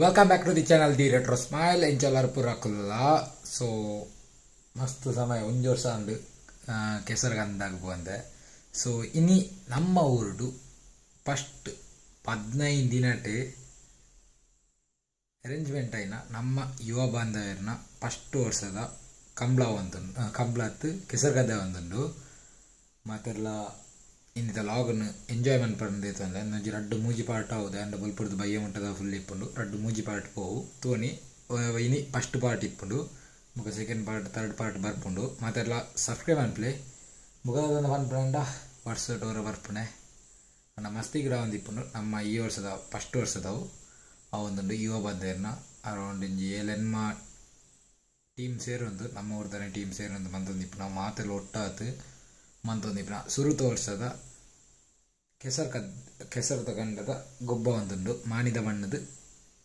Welcome back to the channel The Retro Smile. Enjoy purakulla. So ಮಸ್ತ್ ಸಮಯ ಒಂದು ವರ್ಷ ಅಂದು ಕೆಸರಗಂದಾಗ ಬಂದೆ. ಸೊ ಇನಿ ನಮ್ಮ ಊರುಡು ಫಸ್ಟ್ 15 ದಿನಟೆ ಅರೇಂಜ್ಮೆಂಟ್ ಆಯ್ನ ನಮ್ಮ ಯುವ ಬಾಂಧವರನ್ನ ಫಸ್ಟ್ ವರ್ಷದ ಕಂಬ್ಲತ್ತು ಕೆಸರಗದ್ದೆ ಒಂದುಂಡು ಮತ್ತೆಲ್ಲ ಇನ್ನಿತ ಲಾಗನ್ ಎಂಜಾಯ್ಮೆಂಟ್ ಪಡೆದಿತ್ತು ಅಂದರೆ ನೊಂಜಿ ರಡ್ಡು ಮೂಜಿ ಪಾರ್ಟ್ ಆಗುದು ಅಂಡ್ ಬಲ್ಪುರದು ಬಯ್ಯ ಮುಟ್ಟದ ಫುಲ್ ಇಪ್ಪುಂಡು ರಡ್ಡು ಮೂಜಿ ಪಾರ್ಟ್ ಪೋವು ತೋನಿ ಇನಿ ಫಸ್ಟ್ ಪಾರ್ಟ್ ಇಪ್ಪುಂಡು ಮುಖ ಸೆಕೆಂಡ್ ಪಾರ್ಟ್ ಥರ್ಡ್ ಪಾರ್ಟ್ ಬರ್ಪುಂಡು ಮತ್ತೆಲ್ಲ ಸಬ್ಸ್ಕ್ರೈಬ್ ಅನ್ಪ್ಲೆ ಮುಖದ ಫನ್ ಬ್ರ್ಯಾಂಡ ವಾಟ್ಸಪ್ ಅವರ ಬರ್ಪುಣೆ ನನ್ನ ಮಸ್ತಿ ಗಿಡ ಒಂದು ಇಪ್ಪುಂಡು ನಮ್ಮ ಈ ವರ್ಷದ ಫಸ್ಟ್ ವರ್ಷದವು ಅವೊಂದುಂಡು ಯುವ ಬಾಂಧವರನ್ನ ಅರೌಂಡ್ ಇಂಜಿ ಏಲೆನ್ಮ ಟೀಮ್ ಸೇರೊಂದು ನಮ್ಮ ಊರ್ದಾನೆ ಟೀಮ್ ಸೇರೊಂದು ಮಂತೊಂದಿಪ್ಪು ನಾವು ಮಾತೆಲ್ಲ ಒಟ್ಟಾತು ಮಂತೊಂದಿಪ್ಪು ಸುರುತ ವರ್ಷದ ಕೆಸರದ ಗಂಡದ ಗೊಬ್ಬ ಒಂದುಂಡು ಮಾಣಿದ ಬಣ್ಣದ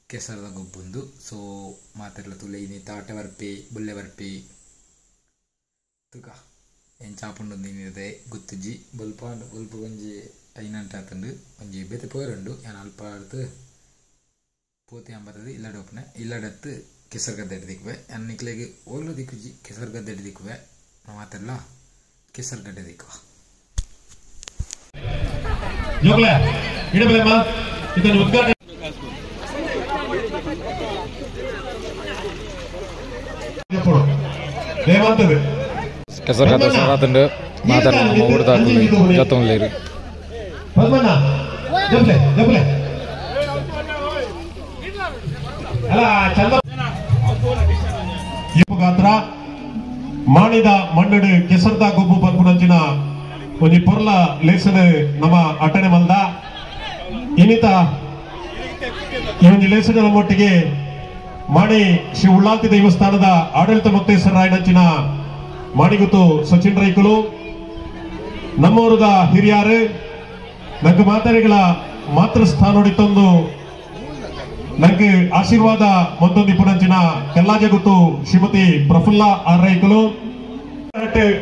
ಕೆಸರದ ಗೊಬ್ಬುಂದು. ಸೊ ಮಾತೆಲ್ಲ ತುಲೆ ಇನಿ ತಾಟೆ ಬರ್ಪಿ ಬುಲ್ಲೆ ಬರ್ಪಿ ತುಕ ಏನು ಚಾಪುಂಡು ನೀನಿದೆ ಗುತ್ತುಜಿ ಬಲ್ಪ ಒಂಜಿ ಐನಂಟ ಆತುಂಡು ಒಂಜಿ ಬೇತೆ ಪೋರುಂಡು ಏನು ಅಲ್ಪ ಆಡ್ತು ಪೋತಿ ಅಂಬತ್ತದು ಇಲ್ಲಡ ಒಪ್ಪನೆ ಇಲ್ಲಡತ್ತು ಕೆಸರು ಗದ್ದೆ ಹಿಡಿದಿಕ್ವೆ ಅನ್ನಿಕ್ಲೆಗೆ ಓಲು ದಿಕ್ಕುಜಿ ಕೆಸರು ಗದ್ದೆ ಹಿಡಿದಿಕ್ವೆ ಮಾತೆಲ್ಲ ಕೆಸರು ಗಡ್ಡೆ ದಿಕ್ಕುವ ಕೆಸರು ಗದ್ದೆ ಸಾರಾತುಂಡು ಮಾತಾಡ ಊಡ್ದಾಕುಲಿ ಜೊತ್ತೊಂದ್ಲೇರು ಗಾತ್ರ ಮಾಣಿದ ಮಣ್ಣಡು ಕೆಸರ್ದ ಗೊಬ್ಬು ಬರ್ಪುನಂಚಿನ ಒಂಜಿ ಪೊರ್ಲ ಲೇಸನ್ ನಮ್ಮ ಅಟನೆ ಮಲ್ದ ಇನ್ನಿತ ಈ ಒಂಜಿ ಲೇಸನ್ ನಮ್ಮೊಟ್ಟಿಗೆ ಮಾಣಿ ಶ್ರೀ ಉಳ್ಳಾಲ್ತಿ ದೇವಸ್ಥಾನದ ಆಡಳಿತ ಮುಕ್ತೇಶ್ವರಾಯನಂಚಿನ ಮಾಣಿಗುತ್ತು ಸಚಿನ್ ರೈಕುಲು ನಮ್ಮೂರದ ಹಿರಿಯಾರು ನಂಗೆ ಮಾತಾಡಿಗಳ ಮಾತೃ ಸ್ಥಾನೋಡಿತ್ತೊಂದು ನಂಗೆ ಆಶೀರ್ವಾದ ಒಂದೊಂದು ಪುನಂಚಿನ ಕೆಲ್ಲಾಜೆ ಗೊತ್ತು ಶ್ರೀಮತಿ ಪ್ರಫುಲ್ಲ ಆರ್ ರೈಕುಲು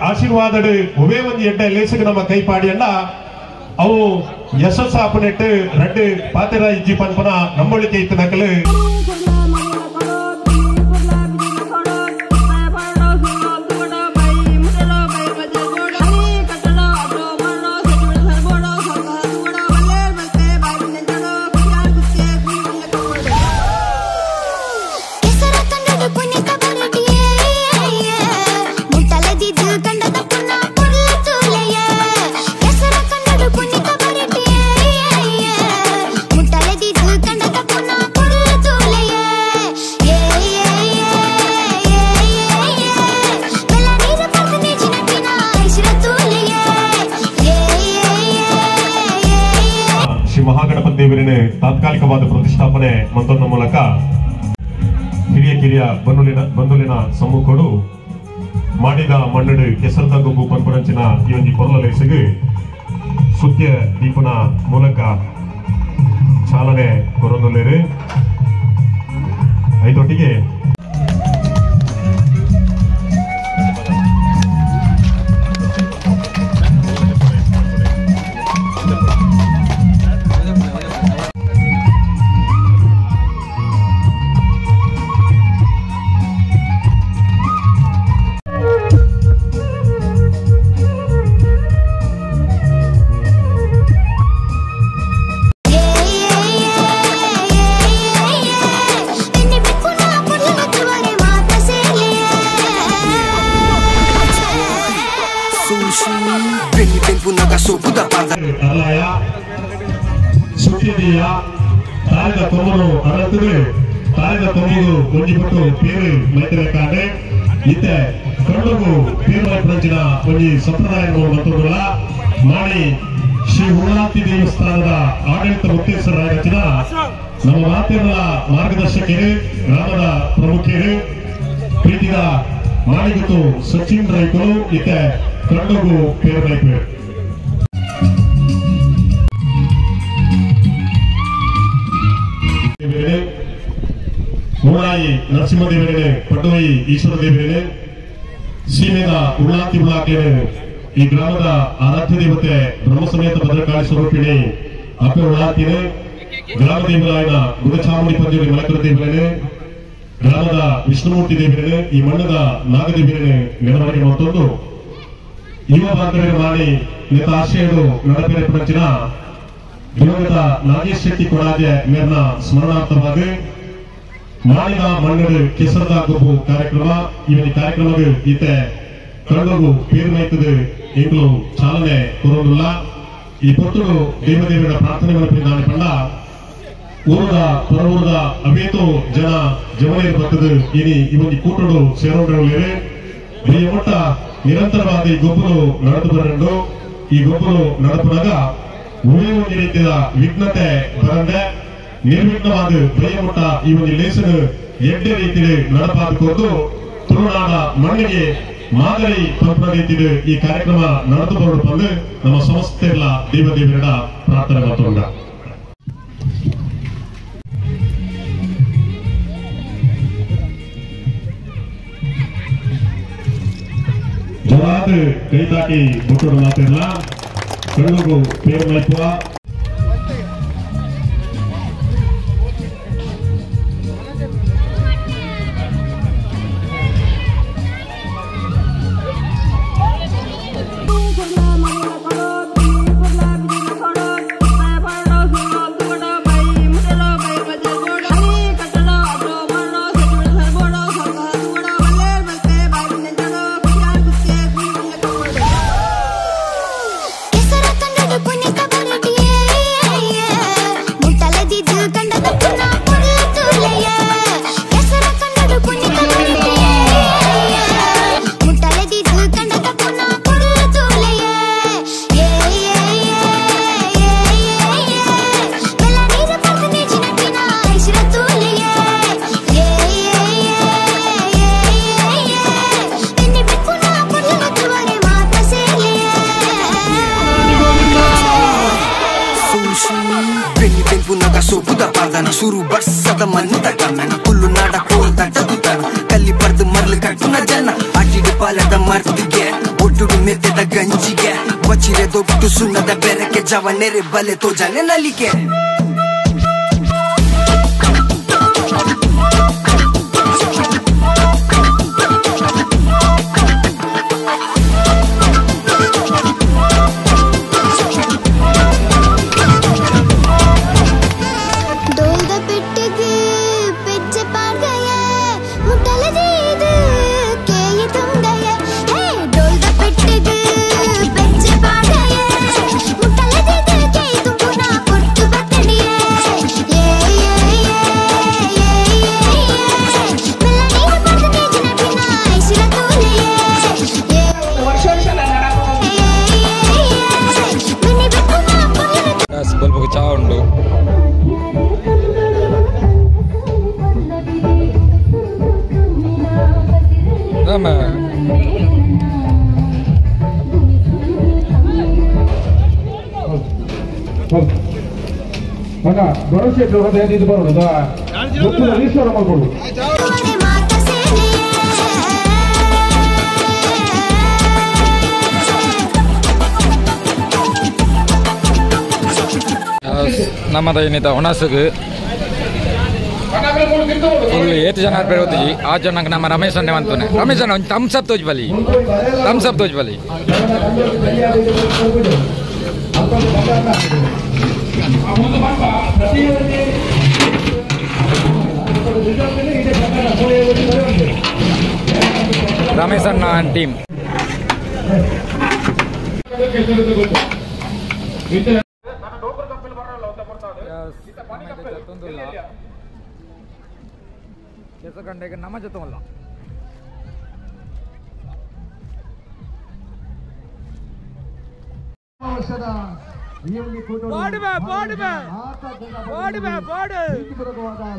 ಆಶೀರ್ವಾದ ಒವೇ ಒಂದು ಎಡ್ಡೆ ಲೇಸಗೆ ನಮ್ಮ ಕೈ ಪಾಡಿಯನ್ನ ಅವು ಯಶಸ್ಸ ಅಪನೆಟ್ಟು ರೆಡ್ ಪಾತೆರ ಇಜ್ಜಿ ಪನ್ಪನ ನಮ್ಮೊಳಿಕೆ ಇತ್ತು ನಕಲು ಮಹಾಗಣಪತಿ ದೇವರಿನ ತಾತ್ಕಾಲಿಕವಾದ ಪ್ರತಿಷ್ಠಾಪನೆ ಮಂತೊಂದ ಮೂಲಕ ಹಿರಿಯ ಕಿರಿಯ ಬಂಧುಲಿನ ಸಮ್ಮುಖಡು ಮಾಡಿದ ಮಣ್ಣಡು ಕೆಸರದ ಗೊಬ್ಬು ಪನ್ಪುನಂಚಿನ ಈ ಒಂದು ಪೊರ್ಲ ಲೇಸಿಗೆ ಸುತ್ಯ ದೀಪನ ಮೂಲಕ ಚಾಲನೆ ಕೊರೊಂದೊಲ್ಲೇರು ಐದೊಟ್ಟಿಗೆ ಅರ್ಲಾಯ ಸುಟ್ಟಿದೀಯ ತಾಯಿದ ತೊಂಬರು ಅರತುವೆ ತಾಯಿದ ತೊಂಬರು ಒಂಜಿಬಿಟ್ಟು ಪೇರು ಮೈತಿರಕಾಂಡೆ ಇತ್ತೆ ಕಣ್ಣುಗು ಪೇರು ಮೈಪುರಂಚಿನ ಒಂಜಿ ಸಂಪ್ರದಾಯಗಳು ಮತ್ತೊಂದುಲ್ಲ ಮಾಡಿ ಶ್ರೀ ಉಳ್ಳಾಲ್ತಿ ದೇವಸ್ಥಾನದ ಆಡಳಿತ ಮುಕ್ತೇಶ್ವರಾಯನಂಚಿನ ನಮ್ಮ ಮಾತೆಲ್ಲ ಮಾರ್ಗದರ್ಶಕರು ಗ್ರಾಮದ ಪ್ರಮುಖರು ಪ್ರೀತಿದ ಮಾಣಿಗುತ್ತು ಸಚಿನ್ ರೈಕುಲು ಇತ್ತೆ ಕಣ್ಣುಗು ಪೇರು ಮೈಪೇರು ಮೂಳಾಯಿ ನರಸಿಂಹದೇವರೇ ಪಟ್ಟುವಯಿ ಈಶ್ವರ ದೇವರೇ ಸೀಮೆದ ಉಳ್ಳಾಲ್ತಿ ಉಳ್ಳಾಕೆಯರು ಈ ಗ್ರಾಮದ ಆರಾಧ್ಯ ದೇವತೆ ಬ್ರಹ್ಮ ಸಮೇತ ಭದ್ರಕಾಳಿ ಸ್ವರೂಪಿಣಿ ಅಪ್ಪ ಉಳ್ಳಾಲ್ತಿನೇ ಗ್ರಾಮ ದೇವರಾಯನ ಗುಡಚಾಮುಂಡಿ ಪಂಜುರಿ ಮಲಕರ ದೇವರೇ, ಗ್ರಾಮದ ವಿಷ್ಣುಮೂರ್ತಿ ದೇವರೇ, ಈ ಮಣ್ಣದ ನಾಗದೇವರೇ ಮೆರವಣಿಗೆ ಮತ್ತೊಂದು ಯುವ ಬಾಂಧವ್ಯ ಮಾಡಿ ನೇತ ಆಶಯಗಳು ನಡಪೇರೆ ಪಂಚಿನ ದಿವಂಗತ ನಾಗೇಶ್ ಶೆಟ್ಟಿ ಕೊಡಾಜೆ ಮೇರ್ನ ಸ್ಮರಣಾರ್ಥವಾಗಿ ಮಾಡಿದ ಮಣ್ಣು ಕೆಸರದ ಗುಂಪು ಕಾರ್ಯಕ್ರಮ ಇವನಿ ಕಾರ್ಯಕ್ರಮಕ್ಕೆ ಈತೆ ಕಳೆದೋಗು ಪೇರು ಮೈತದು ಎಂಗ್ಲು ಚಾಲನೆ ಕೊರೋದಿಲ್ಲ. ಈ ಪೊತ್ತುಡು ದೇವದೇವರ ಪ್ರಾರ್ಥನೆ ಮಾಡಿದ್ದಾನೆ ಪಂಡ ಊರದ ಹೊರಊರದ ಅವೇತೋ ಜನ ಜವನೇರು ಬರ್ತದೆ ಇನಿ ಇವನಿ ಕೂಟಡು ಸೇರೋಂಡ್ರೆ ಒಟ್ಟ ನಿರಂತರವಾದ ಈ ಗೊಬ್ಬರು ನಡೆದು ಬರಲು ಈ ಗೊಬ್ಬರು ನಡೆಪನಾಗ ಒಂದು ರೀತಿಯ ವಿಘ್ನತೆ ಬರಂದೆ ನಿರ್ವಿಘ್ನವಾದ ಬೈಯಮುಟ್ಟ ಈ ಒಂದು ಲೇಸನು ಎಡ್ಡೆ ರೀತಿಯಲ್ಲಿ ನಡೆಪಾದುಕೊಂಡು ತುಳುನಾಡ ಮಣ್ಣಿಗೆ ಮಾದರಿ ಪಂಪನ ರೀತಿಯಲ್ಲಿ ಈ ಕಾರ್ಯಕ್ರಮ ನಡೆದು ಬರಲು ಬಂದು ನಮ್ಮ ಸಂಸ್ಥೆಗಳ ದೇವದೇವರ ಪ್ರಾರ್ಥನೆ ಮಾತುಂಡ ಜವಾದ ಕೈ ತಾಕಿ ಮುಟ್ಟೋಡು ಮಾತಿರಲ್ಲ ಕಣ್ಣುಗೂ ಪೇರು ಮೈಪುವ ಶುರು ಬರ್ಸದ ಮಣ್ಣು ತಟ್ಟನ ಹುಲ್ಲು ನಾಡ ಕೋಲ್ ತಟ್ಟಗುತ್ತಾನ ಕಲ್ಲಿ ಬರ್ದು ಮರ್ಲು ಕಟ್ಟುನ ಜನ ಅಟ್ಟಿಡು ಪಾಲದ ಮರ್ದಿಗೆ ಒಟ್ಟುಡು ಮೆತ್ತದ ಗಂಜಿಗೆ ಬಚಿರೆ ದೊಡ್ಡು ಸುಣ್ಣದ ಬೆರಕೆ ಜವನೆರೆ ಬಲೆ ತೋಜನೆ ನಲಿಕೆ ಭರವಸೆ ಇದು ಬರೋದು ಈಶ್ವರ ಮಾಡ್ಬೋದು ನಮ್ಮದ ಏನಿದ ಹುಣಸಗು ಇಲ್ಲಿ 8 ಜನ ಬೇರೆ ಆ ಜನಕ್ಕೆ ನಮ್ಮ ರಮೇಶ್ ಅಣ್ಣೆ ಅಂತಾನೆ ರಮೇಶ್ ಅಣ್ಣ ಒಂದು ಥಮ್ಸ್ ಅಪ್ ತೋಜ್ಬಲಿ ರಮೇಶ್ ಅಣ್ಣ ಟೀಮ್ ಕೆಲಸ ಗಂಟೆಗೆ ನಮ್ಮ ಜೊತೆ ಅಲ್ಲ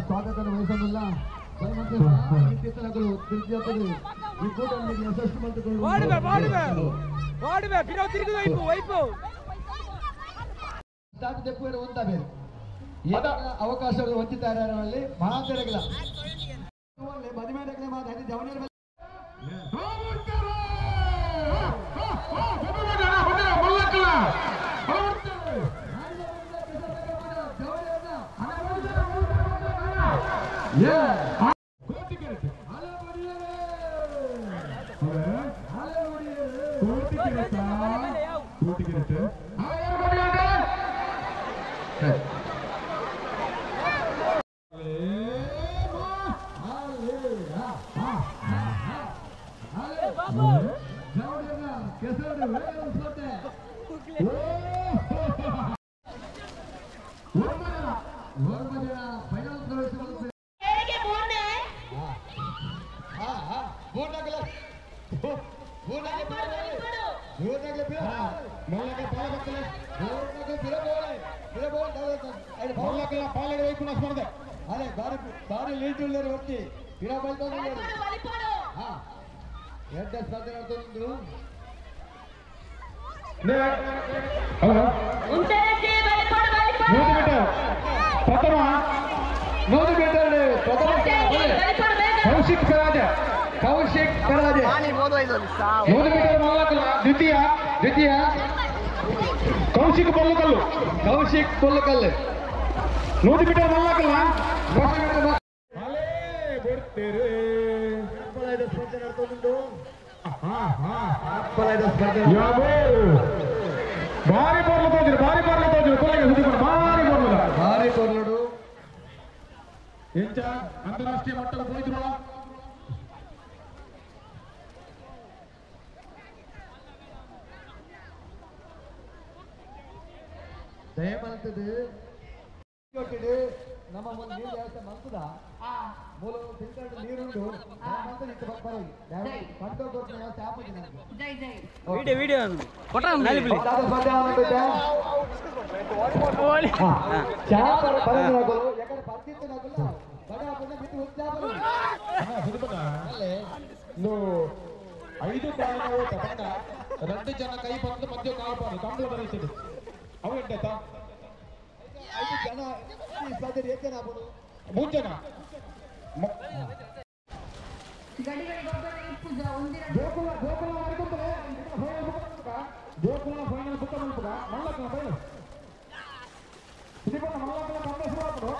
ಸ್ವಾಗತ ವಹಿಸಲಿಲ್ಲ ಅವಕಾಶಗಳು ಹೊಂದಿದ್ದಾರೆ ಮಹಾಂತರಗಳ ಮದುವೆ ಮಾತಾಡಿ ಜವನ ಕೌಶಿಕ್ ಪೊಲ್ಲಕಲ್ಲು 100 ಮೀಟರ್ ಮಲ್ಲಕಲ್ಲ ಭಾರಿ ಪೊರ್ಲಡು ಎಂಚ ಅಂತಾರಾಷ್ಟ್ರೀಯ ಮಟ್ಟದ ಪೋಯಿದ್ರು ದಯಮಂತದ್ದು ನಮ್ಮ ಮುಂದೆ ನೀರು ವ್ಯವಸ್ಥೆ ಮಂತದ ಮೂಲ ತಿಳ್ಕೊಂಡು ನೀರುಂಡು ದಯಮಂತ ನಿಂತು ಬರೋದು ಪಂಚೋಟ್ ವ್ಯವಸ್ಥೆ ಆಪುದು ನನಗೆ ವಿಡಿಯೋ ಐದು ಕಾರಣಗಳು ತಗೊಂಡ 2 ಜನ ಕೈ ಬಂದು ಮಧ್ಯ ಕಾಪಾಡು ಕಂಬಳ ಬರೀತಿದ್ದು ಅವು ಎಂಟಾಯ್ತಾ 5 ಜನ ಈ ಸ್ಪರ್ಧೆ ಏಕೆ ಆಗ್ಬೋದು 3 ಜನ ಗೋಕುಲ ಫೈನಲ್ ಬುಕ್ಕ ಮಲ್ಪುಗ ಮಲ್ಲಕ್ಕನ ಫೈನಲ್ ಇದೀಗ ಮಲ್ಲಕ್ಕನ ಪಂದ್ಯ ಶುರು ಆಗ್ತದೆ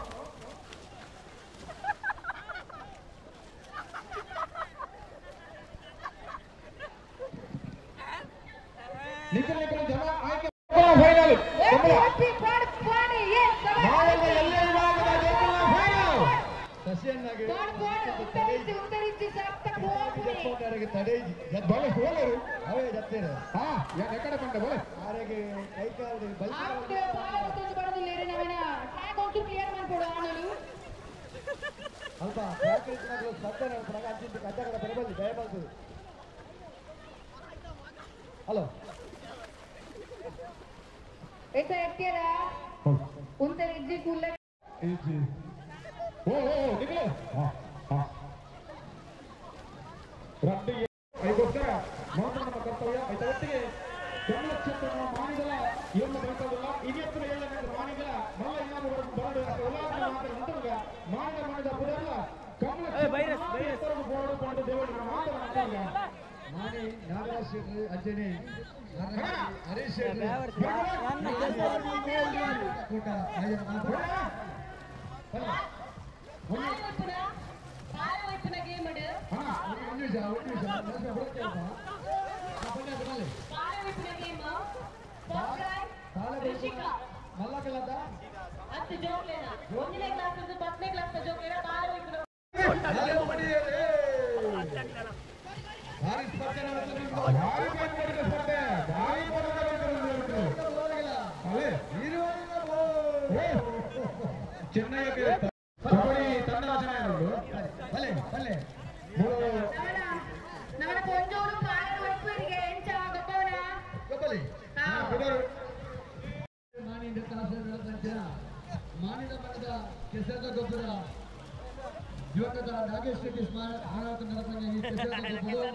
ನಿಖಿಲ್ ಜನ ಆಯ್ಕೆ ಫೈನಲ್ ಹಲೋ ऐसा एक्टिया उनते इजी कूल इजी ओ निकले हां हां ರಡ್ಡಿ ಐಗೋಸ್ಕರ ಮಾತ್ರ ನಮ್ಮ ಕರ್ತವ್ಯ ಐತವತ್ತಿಗೆ ಕಮಲಕ್ಷೇತ್ರ ಮಾನಿಗಳ ಏನು ಬಯಸೋದಿಲ್ಲ ಇನಿಯತ್ರ ಹೇಳಬೇಕು ಮಾನಿಗಳ ಮಲ್ಲ ಇನ್ನಾರು ಬರಡು ಉಲ್ಲಾಸ ಮಾತ್ರ ಅಂತಂಗ ಮಾನಿದ ಪುದರ್ಲ ಕಮಲಕ್ಷೇತ್ರ ಬೋರ್ಡು ಕೊಂಡು ದೇವರು ಮಾತ್ರ ಅಂತಂಗ ಮಾನಿ ನಾಗರಾಜ್ ಶೆಟ್ಟಿ ಅಂಜನಿ ಹರೀಶ್ ಶೆಟ್ಟಿ ಕೂಟ ಆಯ್ತು ಮಾತ್ರ ಚೆನ್ನೈ ಕಬಡ್ಡಿ ತಂಡ ರಚನೆ ಭಲೆ ಭಲೆ ಮಾನಿದ ಮಠದ ಕೆಸರದ ಗೊಬ್ಬರ ಯುವಕದ ನಾಗೇಶ್ ರೆಡ್ಡಿ ಸ್ಮಾರಕ ನಡೆಸಂಗ ಈ ಕೆಸರದ ಗೊಬ್ಬರ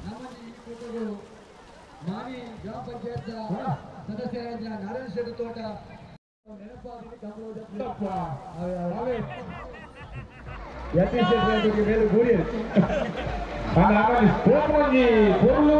ನಮ್ಮ ಈ ಕೂಟಗಳು ಮಾನಿ ಗ್ರಾಮ ಪಂಚಾಯತ್ ಸದಸ್ಯರಾದ ನಾರಾಯಣ ಶೆಟ್ಟಿ ತೋಟ ಮೇಲೆ ಗೂಡಿ ಪೊರ್ಲು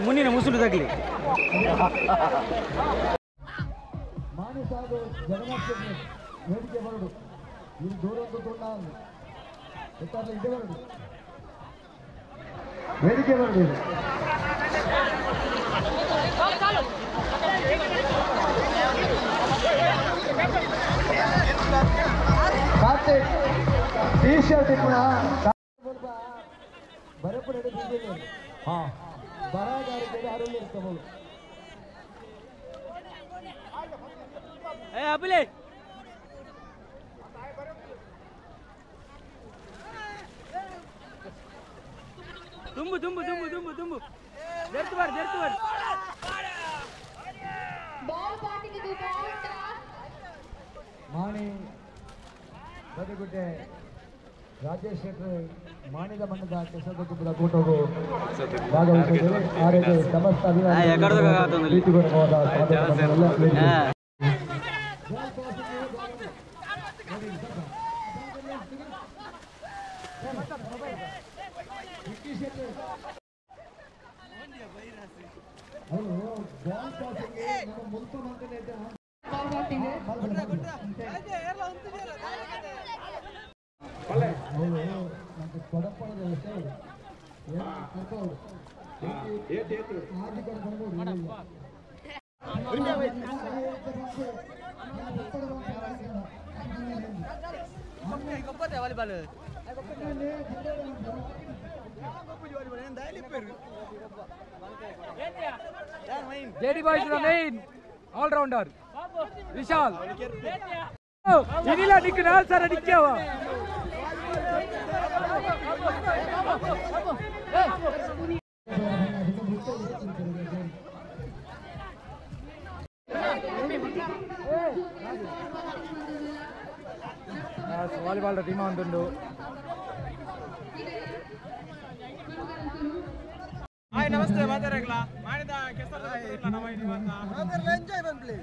ಮುಂದಿನ ಮುಸುಲು ತಗಲಿ ಮಾಣಿ ಸಾಗು ಜಗನ್ನಾಥ ವೇದಿಕೆ ಬರಡು ಇದು ದೂರದ್ದು ತೊಂಡ ಗೊತ್ತಾಗಲಿ ಇದೆ ಬರಡು ವೇದಿಕೆ ಬರಡು ಇದು ಕಾರ್ತಿಕ್ ಟಿ ಶರ್ಟ್ ಕೂಡ ಬರಪು ನಡೆದಿದ್ದೇನೆ ಹಾಂ ಬರಗಾರಿಕೆ ಅರುಳು ಇರ್ತಬಹುದು ಅಬಲೆ ತುಂಬು ತುಂಬು ತುಂಬು ತುಂಬು ತುಂಬು ಜರ್ತು ಬಾರ್ ಬಾಲ್ ಬ್ಯಾಟಿಂಗ್ ಇದು ಬಾಲ್ ಟಾಸ್ ಮಾಣಿ ಬದಿಗುಡ್ಡೆ ರಾಜೇಶ್ ಶೆಟ್ಟಿ ಮಾಣಿದ ಮಣ್ಣದ ಕೆಸದ ಗುಬ್ಬದ ಕೂಟವು ಭಾಗವಹಿಸಿದ್ದೇವೆ ಆರೋಗ್ಯ ಸಮಸ್ತ ಕೊಡಪ್ಪಣದ ವಿಷಯ volleyball JD boys the main all rounder Vishal idila nikku naal sara nikkava volleyball team ಒಂದುಂಡು ಹಾಯ್ ನಮಸ್ತೆ ಮಾತಾಡಕ್ಲ ಮಾಡಿದ ಕೆಸರ ನಮ್ಮ ಇದು ಮಾತಾಡಲ್ಲ ಎಂಜಾಯ್ ಬನ್ ಪ್ಲೇ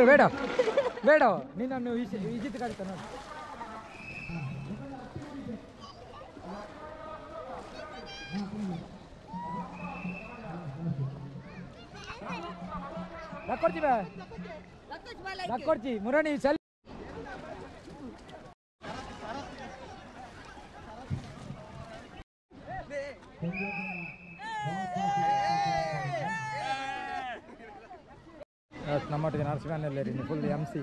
ಬೇಡ ಬೇಡ ನಿನ್ನನ್ನು ವಿಜಿತ್ ಕರೀತಾನ ಲಕ್ಕೊಡ್ತಿ ಮುರಣಿ ಸಲ್ ನಮ್ಮೊಟ್ಟಿಗೆ ನರಸಿಂಹನಲ್ಲಿ ಫುಲ್ MC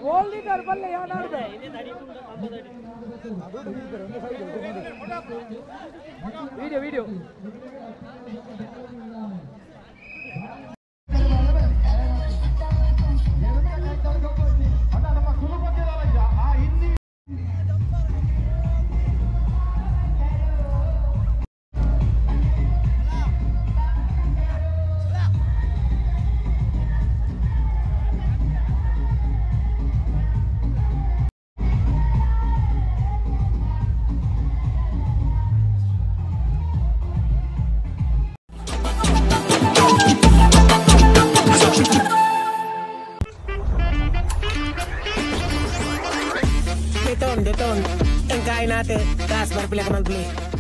ಓಲ್ಡಿ ಬಲ್ಲೆ ಯಾನಾಡ್ದೆ video Deton, engkain natin, taas bar pila ka mag-play.